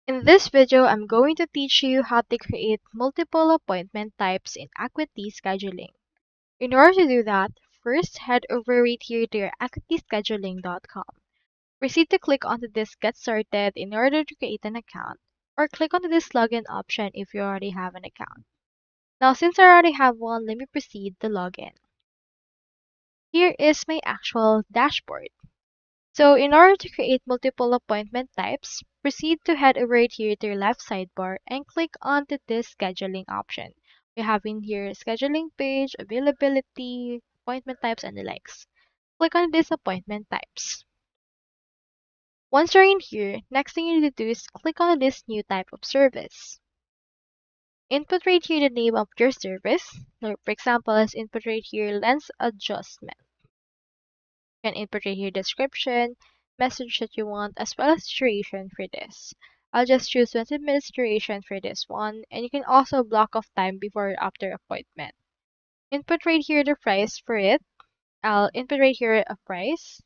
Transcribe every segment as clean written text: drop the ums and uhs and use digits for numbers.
In this video, I'm going to teach you how to create multiple appointment types in Acuity Scheduling. In order to do that, first head over right here to your acuityscheduling.com. Proceed to click onto this Get Started in order to create an account, or click onto this Login option if you already have an account. Now, since I already have one, let me proceed to log in. Here is my actual dashboard. So in order to create multiple appointment types, proceed to head over here to your left sidebar and click onto this scheduling option. We have in here scheduling page, availability, appointment types, and the likes. Click on these appointment types. Once you're in here, next thing you need to do is click on this new type of service. Input right here the name of your service. Like for example, let's input right here lens adjustment. You can input right here description, message that you want, as well as duration for this. I'll just choose 20 minutes duration for this one, and you can also block off time before or after appointment. Input right here the price for it. I'll input right here a price,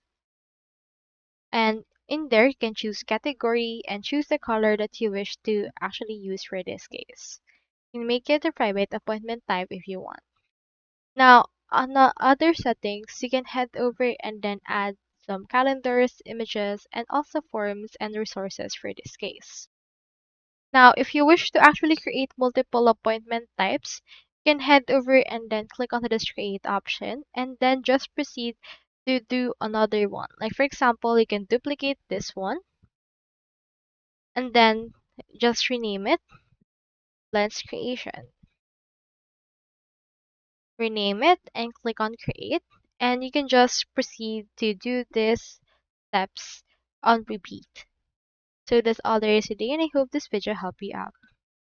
and in there you can choose category and choose the color that you wish to actually use for this case. You can make it a private appointment type if you want. Now, on the other settings, you can head over and then add some calendars, images, and also forms and resources for this case. Now, if you wish to actually create multiple appointment types, you can head over and then click on this create option and then just proceed to do another one. Like for example, you can duplicate this one and then just rename it Lens Creation. Rename it and click on create, and you can just proceed to do these steps on repeat. So that's all there is today, and I hope this video helped you out.